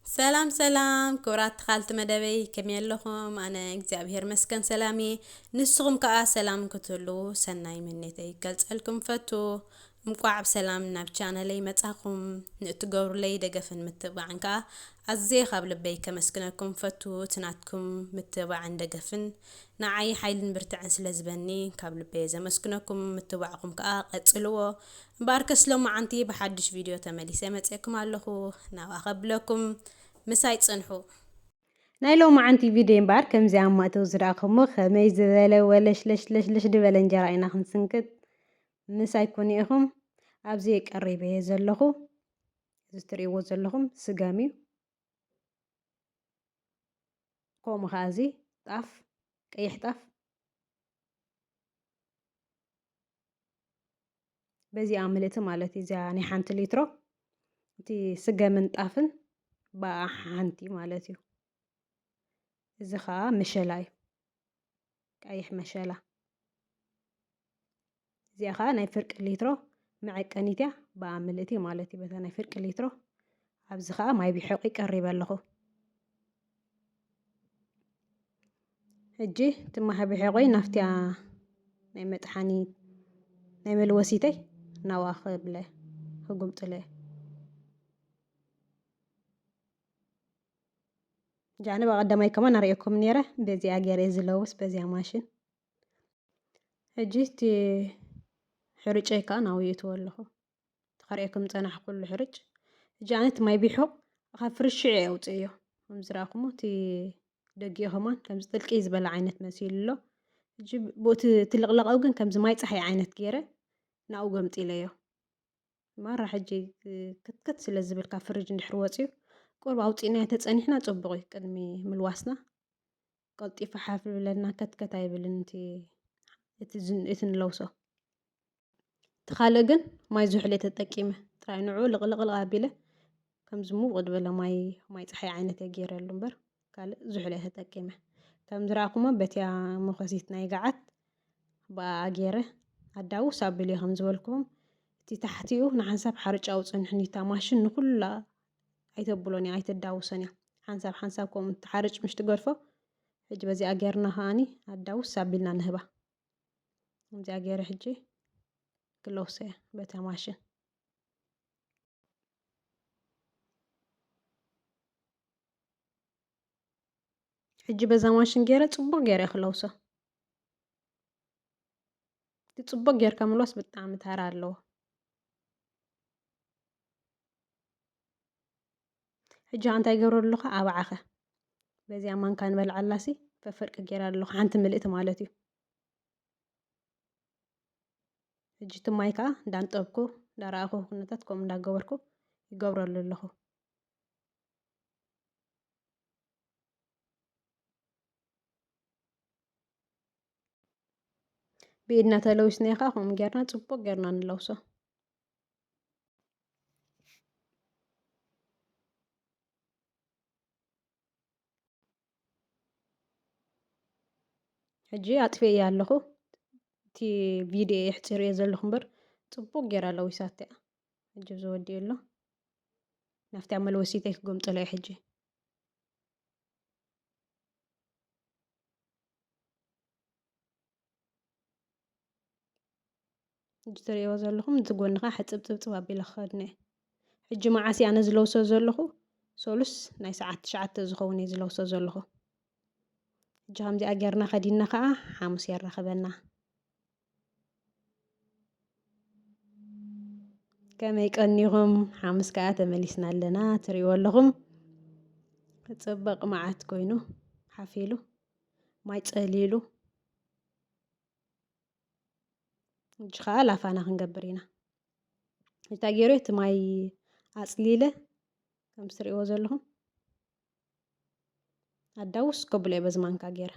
سلام سلام كورات خالت مدبي كم يلهم أنا እግዚአብሔር مسكن سلامي نسخم كأ سلام كتلو سناي منيتي قلت لكم فتو مقعب سلام ناب channelي متاخم نتقور لي دقفن متبعن كأ أزي قبل بي كمسكنكم فتو تناتكم متبعن دقفن نعي حيل برتعن سلازبني قبل بي زمسكنكم متبعكم كأ قتلو باركس لو معنتي بحدش فيديو تملي سمتكم علىه ناوا قبلكم مساي تصنحو نايلو معنتي فيديو مبار كم زي عم توزراكم خميز زبالة لش دبل انجرا اينا خنسنكت مساي كونيهم ابزيك قريبه زلخو زستريو زلخم سغامي قوم غازي طاف قيح طاف بزي عملته مالتي زاني حنت لترو تي سغمن طافن با حنتي مالتي زخا مشلاي قيح مشلا زيخا ناي فرق لترو معي قنيتيا بعملتي مالتي بتا ناي فرق لترو ابزخا ماي بيحقي قريب لخو هجي تما بيحقي نفتيا ناي مطحاني ناي ملوسيتي نواخب له هقمت له جاني بقدماي كمان اريكم نيره بزي اغير زلوس بزي ماشين هجي تي حرجي كان اويتو لخو تخريكم صنح كل حرج جانت ماي بيحق خفرشعي اوطيو مزراكمو تي دقي همان كم زطلقي زبل عينت مسيل له جيب بوت تلقلق اوغن كم زماي صحي عينت غيره ناو قمطي ليو ما راح اجي كتكت سلازبل كافرج ندحروصيو قرب اوطينا تتصنيحنا صبقي قدمي ملواسنا قلطي فحافل بلنا كتكت ايبل انتي اتن لوسو تخالقن ماي زحلي تطقيمه تراي نعو لقلق ابيله كم زمو قد بلا ماي صحي عينت غيره لمبر قال زحلي تطقيمه كم زراكم بتيا مخسيت ناي قعت باغيره اداو سابلي هم زولكم تي تحتيو نحسب حرج او صنحني تماشن كلها ايتبلوني ايتداوسني حنسابكم تحرج مش تغرفو حج بزي اغيرنا هاني اداو سابلنا نهبا بزي اغير حجي كلوسه بتماشن حجي بزا ماشين غيره صبق غيره خلوسه تصبق غير كملوس بጣም ታራለው ሕጂ አንታይ ገብረለኹ አባዓኸ በዚያ ማን ካን በልዓላሲ ፈፈርቅ ገይራለኹ ሓንቲ ምልእቲ ማለት እዩ ሕጂ ትማይካ እንዳንጠብኩ እንዳራእኹ ኩነታት ከም እንዳገበርኩ ይገብረሉ ኣለኹ بإدنا تلويس نيخا هم جرنا تصبق جرنا نلوسه ሕጂ አጥፌ ያለኹ እቲ ቪዲዮ ይሕፅር እየ ዘለኹ እምበር ጽቡቕ ጌራ ለዊሳት እያ ሕጂ ዝወዲየሎ ናፍቲ ኣብ መልወሲተይ ክገምጥሎ እየ ሕጂ ሕጂ ትሪእዎ ዘለኹም እቲ ጎኒ ኸ ሕፅብፅብፅብ ኣቢለ ክኸድ እኒአ ሕጂ መዓስ ኣነ ዝለውሶ ዘለኹ ሶሉስ ናይ ሰዓት 9 ዝኸውን እየ ዝለውሶ ዘለኹ ሕጂ ከምዚኣ ጌርና ኸዲና ከዓ ሓሙስ የራኽበና ከመይ ቀኒኹም ሓሙስ ከዓ ተመሊስና ኣለና ትሪእዎ ኣለኹም ክፅበቕ መዓት ኮይኑ ሓፊሉ ማይ ፀሊሉ ሕጂ ከዓ ላፋና ክንገብር ኢና እንታይ ገይረ እቲ ማይ ኣፅሊለ ከምቲ ትሪእዎ ዘለኹም ኣዳውስ ከብሎ እየ በዚ ማንካ ገይረ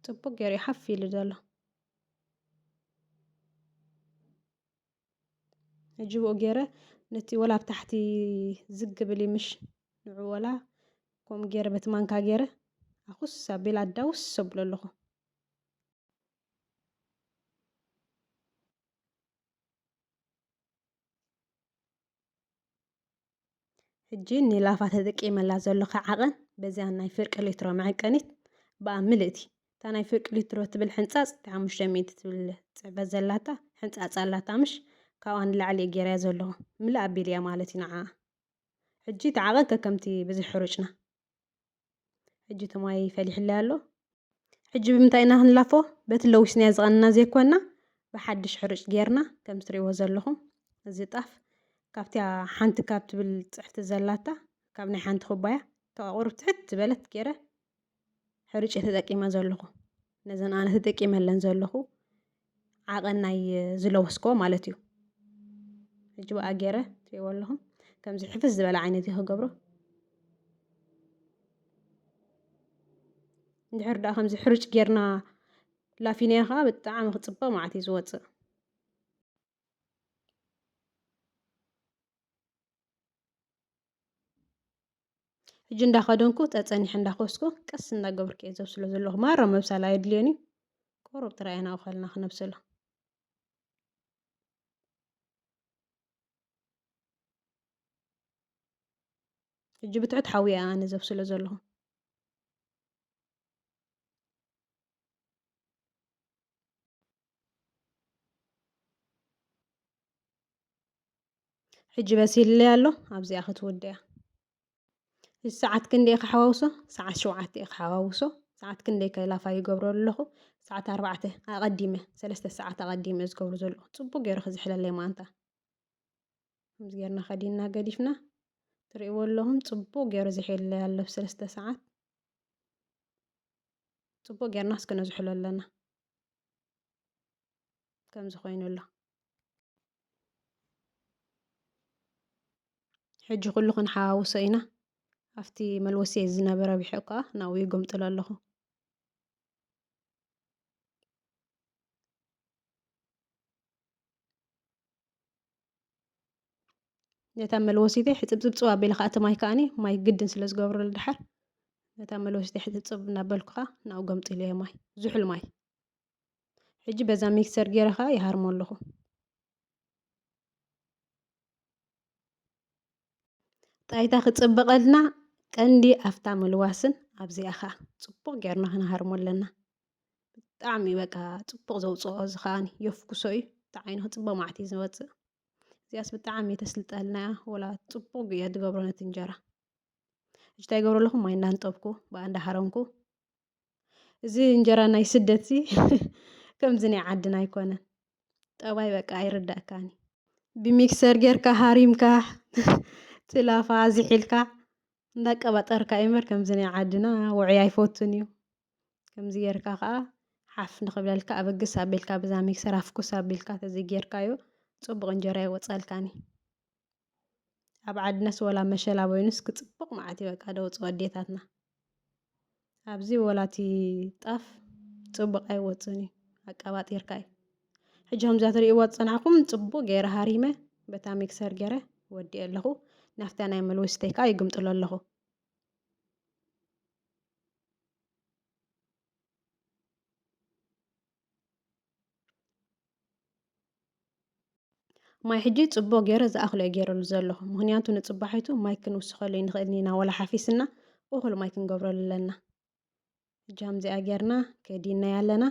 ጽቡቅ ገይሩ ሓፊሉ ዘሎ ሕጂ ብኡ ገይረ ነቲ ወላ ኣብ ታሕቲ ዝግብል ይምሽ ንዑ ወላ ከምኡ ገይረ በቲ ማንካ ገይረ ኣኹስ ኣቢለ ኣዳውስ ኣቢለ ኣለኹ ሕጂ ንላፋ ተጠቂመላ ዘለኹ ዓቐን በዚያ ናይ ፍርቂ ሊትሮ መዐቀኒት በኣ ምልእቲ እታ ናይ ፍርቂ ሊትሮ ትብል ሕንፃፅ 500 ትብል ፅዕበት ዘላታ ሕንፃፅ ኣላታ ምሽ ካብኣ ንላዕሊ እየ ገይረያ ዘለኹ ምልእ ኣቢል እያ ማለት እዩ ንዓኣ ሕጂ እቲ ዓቐን ከከምቲ ብዙሕ ሕሩጭና ሕጂ እቲ ማይ ፈሊሕለይ ኣሎ ሕጂ ብምንታይ ኢና ክንላፎ በቲ ለዊስናዮ ዝቐንና ዘይኮና ብሓድሽ ሕሩጭ ጌርና ከም ትሪእዎ ዘለኹም እዚ ጣፍ ካብቲ ሓንቲ ካብ ትብል ፅሕፍቲ ዘላታ ካብ ናይ ሓንቲ ኩባያ ካብ ቁርብ ትሕት ዝበለት ገይረ ሕሩጭ ተጠቂመ ዘለኹ ነዘን ኣነ ተጠቂመለን ዘለኹ ዓቐን ናይ ዝለወስኮ ማለት እዩ ሕጂ በኣ ገይረ ትሪእዎ ኣለኹም ከምዚ ሕፍስ ዝበለ ዓይነት እዩ ክገብሮ እንድሕር ዳኣ ከምዚ ሕሩጭ ጌርና ላፊንያ ከዓ ብጣዕሚ ክፅበቕ ማለት እዩ ዝወፅእ ሕጂ እንዳኸደንኩ ተፀኒሕ እንዳኮስኩ ቀስ እንዳገበርኩ እየ ዘብስሎ ዘለኹ ማሮ መብሰል ኣየድልዮን እዩ ቁሩብ ጥራይ ኢና ከልና ክነብስሎ ሕጂ ብትሑት ሓዊ እየ ኣነ ዘብስሎ ዘለኹ ሕጂ በሲልለይ ኣሎ ኣብዚኣ ክትውድያ ሰዓት ክንደይ ክሓዋውሶ ሰዓት 7 እየ ክሓዋውሶ ሰዓት ክንደይ ከላፋ ይገብሮ ኣለኹ ሰዓት 4 ኣቐዲመ 3 ሰዓት ኣቐዲመ ዝገብሮ ዘለኹ ፅቡቅ ገይሩ ክዝሕለለይ ማንታ ከምዚ ጌርና ከዲና ገዲፍና ትሪእዎ ኣለኹም ፅቡቅ ገይሩ ዝሒለለይ ኣሎ 3 ሰዓት ፅቡቅ ጌርና እስክነዝሕሎ ኣለና ከምዚ ኮይኑ ኣሎ ሕጂ ኩሉ ክንሓዋውሶ ኢና ኣብቲ መልወሲ ዝነበረ ቢሕቅ ከዓ ናብኡ ይገምጥሎ ኣለኹ ነታ መልወሲተይ ሕፅብፅብ ኣቢለ ከዓ እቲ ማይ ከዓኒ ማይ ግድን ስለ ዝገብረሉ ድሓር ነታ መልወሲተይ ሕፅብፅብ እናበልኩ ከዓ ናብኡ ገምጢለ እየ ማይ ዝሑል ማይ ሕጂ በዛ ሚክሰር ገይረ ከዓ ይሃርሞ ኣለኹ ጣይታ ክፅበቐልና ቀንዲ ኣፍታ ምልዋስን ኣብዚኣ ከዓ ፅቡቅ ጌርና ክንሃርሞ ኣለና ብጣዕሚ በቃ ፅቡቅ ዘውፅኦ እዚ ከዓኒ የፍኩሶ እዩ እቲ ዓይኑ ክፅበቕ ማለት እዩ ዝወፅእ እዚኣስ ብጣዕሚ ተስልጠልና እያ ወላ ፅቡቅ እየ ትገብሮ ነቲ እንጀራ ሕጂ እንታይ ይገብሮ ኣለኹ ማይ እንዳንጠብኩ በኣ እንዳሃረምኩ እዚ እንጀራ ናይ ስደት ከምዚ ናይ ዓድና ኣይኮነን ጠባይ በቃ ኣይርዳእካኒ ብሚክሰር ጌርካ ሃሪምካ ትላፋ ዝሒልካ እንዳቀባጠርካ እምበር ከምዚ ናይ ዓድና ውዑይ ኣይፈቱን እዩ ከምዚ ጌርካ ከዓ ሓፍ ንክብለልካ ኣበግስ ኣቢልካ በዛ ሚክሰር ኣፍኩስ ኣቢልካ ተዘይ ጌርካዮ ፅቡቅ እንጀራ ይወፀልካኒ ኣብ ዓድናስ ወላ መሸላ ወይኑስ ክፅቡቅ ማለት እዩ በቃ ደውፅኦ ኣዴታትና ኣብዚ ወላቲ ጣፍ ፅቡቅ ኣይወፅን እዩ ኣቀባጢርካ እዩ ሕጂ ከምዛ ትሪእዎ ዝፀናሕኩም ፅቡቅ ገይረ ሃሪመ በታ ሚክሰር ገይረ ወዲእ ኣለኹ ናፍታ ናይ መልወሲተይ ከዓ ይግምጥሎ ኣለኹ ማይ ሕጂ ፅቡቅ ገይረ ዝኣኽሎ እየ ገይረሉ ዘለኹ ምክንያቱ ንፅባሒቱ ማይ ክንውስኸሉ ንኽእል ኢና ወላ ሓፊስና እኹል ማይ ክንገብረሉ ኣለና ሕጂ ከምዚኣ ጌርና ከዲናያ ኣለና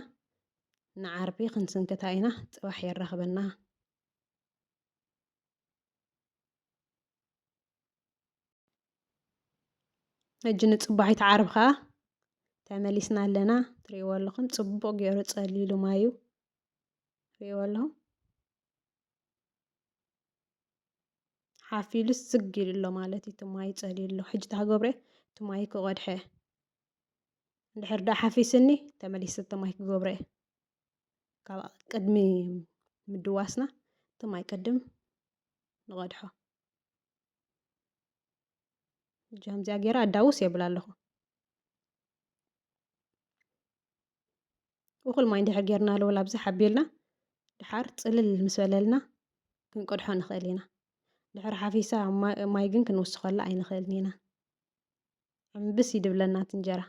ንዓርቢ ክንስንክታ ኢና ፅባሕ የራኽበና ሕጂ ንፅባሒት ዓርቢ ከዓ ተመሊስና ኣለና ትሪእዎ ኣለኹም ፅቡቅ ገይሩ ፀሊሉ ማዩ ትሪእዎ ኣለኹም ሓፊሉስ ዝግ ኢሉ ኣሎ ማለት እዩ እቲ ማይ ፀሊሉ ኣሎ ሕጂ እንታይ ክገብሮ እየ እቲ ማይ ክቐድሐ እንድሕር ዳኣ ሓፊስኒ ተመሊሰ እቲ ማይ ክገብሮ እየ ካብ ቅድሚ ምድዋስና እቲ ማይ ቅድም ንቐድሖ ሕጂ ከምዚኣ ገይረ ኣዳውስ የብል ኣለኹ እኹል ማይ እንድሕር ጌርና ለውላ ብዛሕ ኣቢልና ድሓር ፅልል ምስ በለልና ክንቀድሖ ንኽእል ኢና ድሕሪ ሓፊሳ ማይ ግን ክንውስኸላ ኣይንኽእልን ኢና ዕምብስ ይድብለና እቲ እንጀራ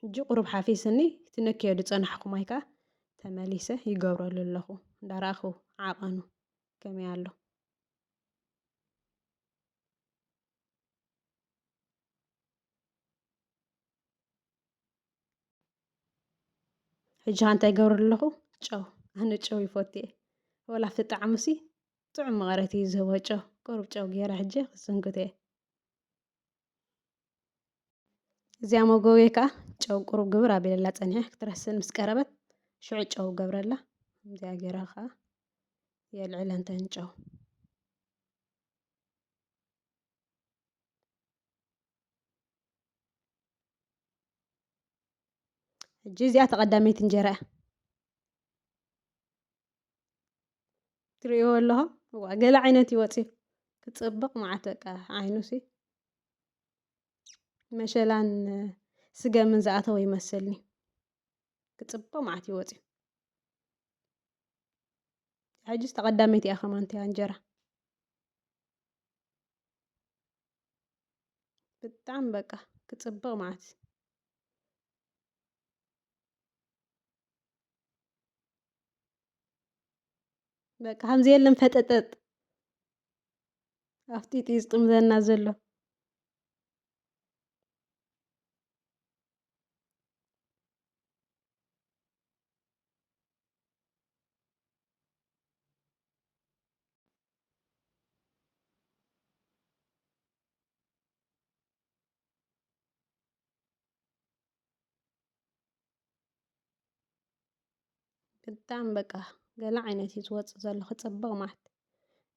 ሕጂ ቁሩብ ሓፊስኒ እቲ ነኪዮ ዝፀናሕኩ ማይ ከዓ ተመሊሰ ይገብረሉ ኣለኹ እንዳረኣኹ ዓቐኑ ከመይ ኣሎ ሕጂ ኸ እንታይ ይገብር ኣለኹ? ጨው ኣነ ጨው ይፈትየ ወላ ኣብቲ ጣዕሙሲ ጥዑም መቐረት እዩ ዝህቦ ጨው ቁሩብ ጨው ገይረ ሕጂ ክስንክቶ እየ እዚኣ መጎጎ ከዓ ጨው ቁሩብ ግብር ኣቢለላ ፀኒሐ ክትረስን ምስ ቀረበት ሽዑ ጨው ገብረላ እዚኣ ገይራ ከዓ የልዕለንተን ጨው ሕጂ እዚኣ ተቐዳመይቲ እንጀራ እያ ትርእይዎ ኣለኹም እዋ ገለ ዓይነት እዩ ወፂኡ ክፅብቕ መዓት በቃ ዓይኑሲ መሸላን ስገምን ዝኣተወ ይመስለኒ ክፅብቕ መዓት እዩ ወፂኡ ሕጂስ ተቐዳመይቲ እያ ኸማንት እያ እንጀራ ብጣዕሚ በቃ ክፅብቕ መዓት በቃ ከምዚ የለን ፈጠጠጥ ኣፍጢጡ እዩ ዝጥምዘና ዘሎ ብጣዕሚ በቃ ገለ ዓይነት እዩ ዝወፅእ ዘሎ ክፅብቕ መዓት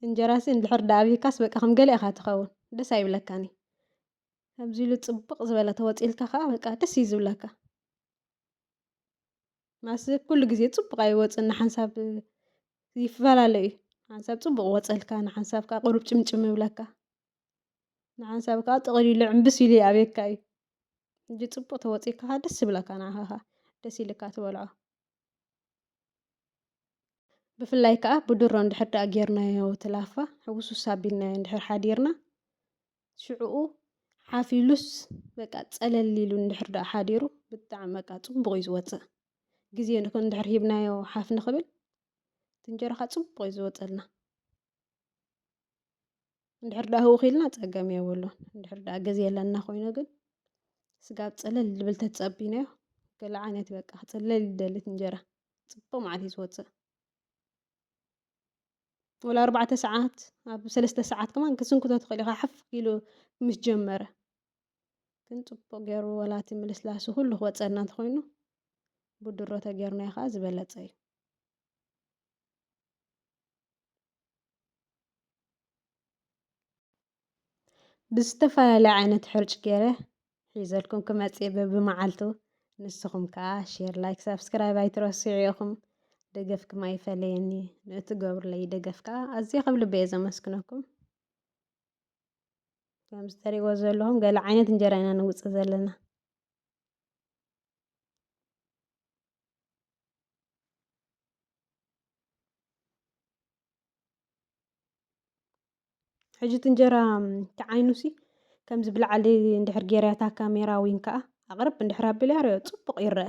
እንጀራሲ እንድሕር ዳ ኣብይካስ በቃ ከም ገለ ኢኻ ትኸውን ደስ ኣይብለካኒ ከምዚ ኢሉ ፅብቕ ዝበለ ተወፂልካ ከዓ በቃ ደስ እዩ ዝብለካ ማስ ኩሉ ግዜ ፅቡቕ ኣይወፅን ንሓንሳብ ይፈላለዩ እዩ ንሓንሳብ ፅቡቕ ወፀልካ ንሓንሳብ ከዓ ቁሩብ ጭምጭም ይብለካ ንሓንሳብ ከዓ ጥቕሊሉ ዕምብስ ኢሉ ይኣብየካ እዩ ሕጂ ፅቡቕ ተወፂልካ ከዓ ደስ ይብለካ ንዓኻ ከዓ ደስ ኢልካ ትበልዖ ብፍላይ ከዓ ብድሮ እንድሕር ዳኣ ጌርናዮ ትላፋ ሕጉስስ ኣቢልናዮ እንድሕር ሓዲርና ሽዑኡ ሓፊሉስ በቃ ፀለል ኢሉ እንድሕር ዳኣ ሓዲሩ ብጣዕሚ በቃ ፅቡቕ እዩ ዝወፅእ ግዜ እንድሕር ሂብናዮ ሓፍ ንኽብል እቲ እንጀራ ከዓ ፅቡቕ እዩ ዝወፀልና እንድሕር ዳኣ ህውኽ ኢልና ፀገም የብሉን እንድሕር ዳኣ ግዜ የለና ኮይኑ ግን ስጋ ፀለል ዝብል ተፀቢናዮ ገለ ዓይነት በቃ ክፅለል ይደሊ እቲ እንጀራ ፅቡቕ መዓት እዩ ዝወፅእ ወላ 4 ሰዓት ኣብ 3 ሰዓት ከማን ክስንክቶ ትኽእል ኢኻ ሓፍ ኢሉ ምስ ጀመረ ግን ፅቡቕ ገይሩ ወላ እቲ ምልስላሱ ኩሉ ክወፀልና እንተኾይኑ ብድሮ ተጌርናዮ ከዓ ዝበለፀ እዩ ብዝተፈላለየ ዓይነት ሕርጭ ገይረ ሒዘልኩም ክመፅእ እየ በብመዓልቱ ንስኹም ከዓ ሼር ላይክ ሰብስክራይብ ኣይትረስዑ ኢኹም ደገፍኩም ኣይፈለየኒ ንእትገብሩለይ ደገፍ ከዓ ኣዝየ ካብ ልበ እየ ዘመስግነኩም ከምዚ ተሪእዎ ዘለኹም ገለ ዓይነት እንጀራ ኢና ንውፅእ ዘለና ሕጂ እቲ እንጀራ ተዓይኑሲ ከምዚ ብላዕሊ እንድሕር ጌርያታ ካሜራ ወይን ከዓ ኣቕርብ እንድሕር ኣቢልያ ፅቡቕ ይርአ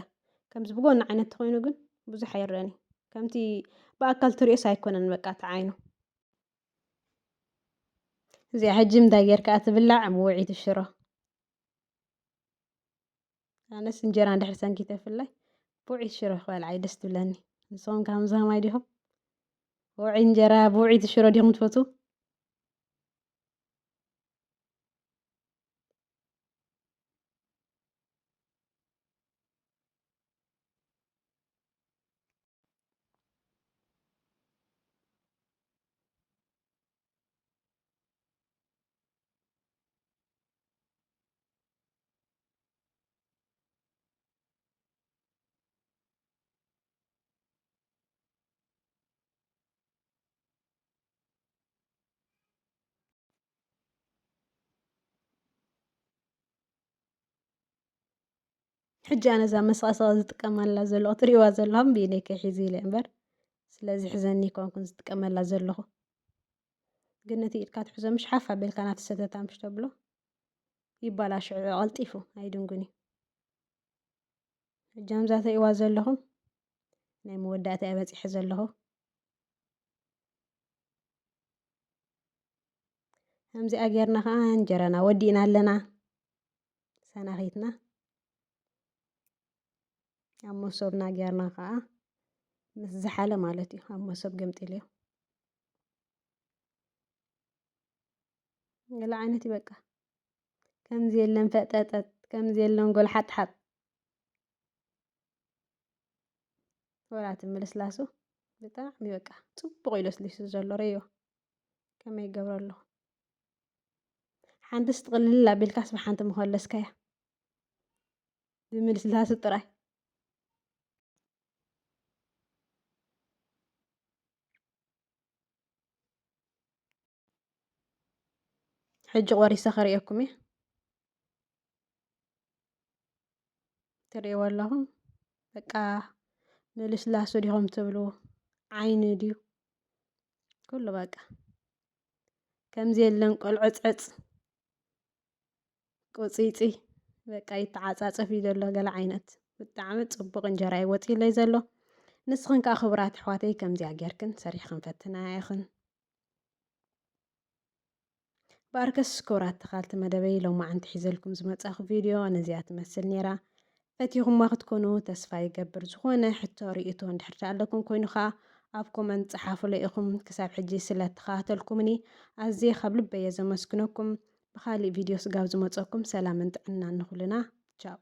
ከምዚ ብጎኒ ዓይነት ተኾይኑ ግን ብዙሕ ኣይርአን እዩ ከምቲ ብኣካል ትሪኦስ ኣይኮነን በቃ ተዓይኑ እዚኣ ሕጂ እንታይ ጌርካ ትብላዕ ብውዒት ሽሮ ኣነስ እንጀራ እንድሕር ሰንኪተ ብፍላይ ብውዒት ሽሮ ክበልዓ እዩ ደስ ትብለኒ ንስኹም ከምዚ ከማይ ዲኹም ውዒ እንጀራ ብውዒት ሽሮ ዲኹም ትፈትው ሕጂ ኣነ እዛ መስቐሰቒ ዝጥቀመላ ዘለኹ ትሪእዋ ዘለኹም ብኢደይ ከይሒዙ ኢለ እምበር ስለዚ ሕዘኒ ኮንኩን ዝጥቀመላ ዘለኹ ግን ነቲ ኢድካ ትሕዞ ምሽ ሓፍ ኣቢልካ ናብቲ ሰተታ ምሽ ተብሎ ይበላሽዑ ቀልጢፉ ኣይድንጉን እዩ ሕጂ ከምዛ ትሪእዋ ዘለኹም ናይ መወዳእታ እየ በፂሐ ዘለኹ ከምዚኣ ጌርና ከዓ እንጀራና ወዲእና ኣለና ሰናኺትና ኣብ መሶብና ጌርና ከዓ ምስ ዝሓለ ማለት እዩ ኣብ መሶብ ገምጢልዮ ገለ ዓይነት ይበቃ ከምዚ የለን ፈጠጠት ከምዚ የለን ጎልሓጥሓጥ ወራት ምልስላሱ ብጣዕሚ በቃ ፅቡቕ እዩ ለስሊሱ ዘሎ ርእዮ ከመይ ይገብሮ ኣለኹ ሓንቲስ ጥቕልል ኣቢልካስ ብሓንቲ መኸለስካያ ብምልስላሱ ጥራይ ሕጂ ቆሪሰ ከሪአኩም እየ ትሪእዎ ኣለኹም በቃ ምልስላሱ ዲኹም ትብሉ ዓይኒ ድዩ ኩሉ በቃ ከምዚ የለን ቆልዕፅዕፅ ቁፂፂ በቃ ይተዓፃፀፍ እዩ ዘሎ ገለ ዓይነት ብጣዕሚ ፅቡቕ እንጀራ እዩ ወፂኡለይ ዘሎ ንስኽን ከዓ ክቡራት ኣሕዋተይ ከምዚኣ ጌርክን ሰሪሕክን ፈትና ኢኽን በኣርከስ ክቡራት ተኻልቲ መደበይ ሎማዓንቲ ሒዘልኩም ዝመጻኹ ቪድዮ ነዚኣ ትመስል ነይራ ፈቲኹምዋ ክትኮኑ ተስፋ ይገብር ዝኾነ ሕቶ ርእቶ እንድሕር ኣለኩም ኮይኑ ከዓ ኣብ ኮመንት ፀሓፉለይ ኢኹም ክሳብ ሕጂ ስለተኸታተልኩምኒ ኣዝየ ካብ ልበየ ዘመስግነኩም ብኻሊእ ቪድዮ ስጋብ ዝመፀኩም ሰላምን ጥዕናን ንኹልና ቻው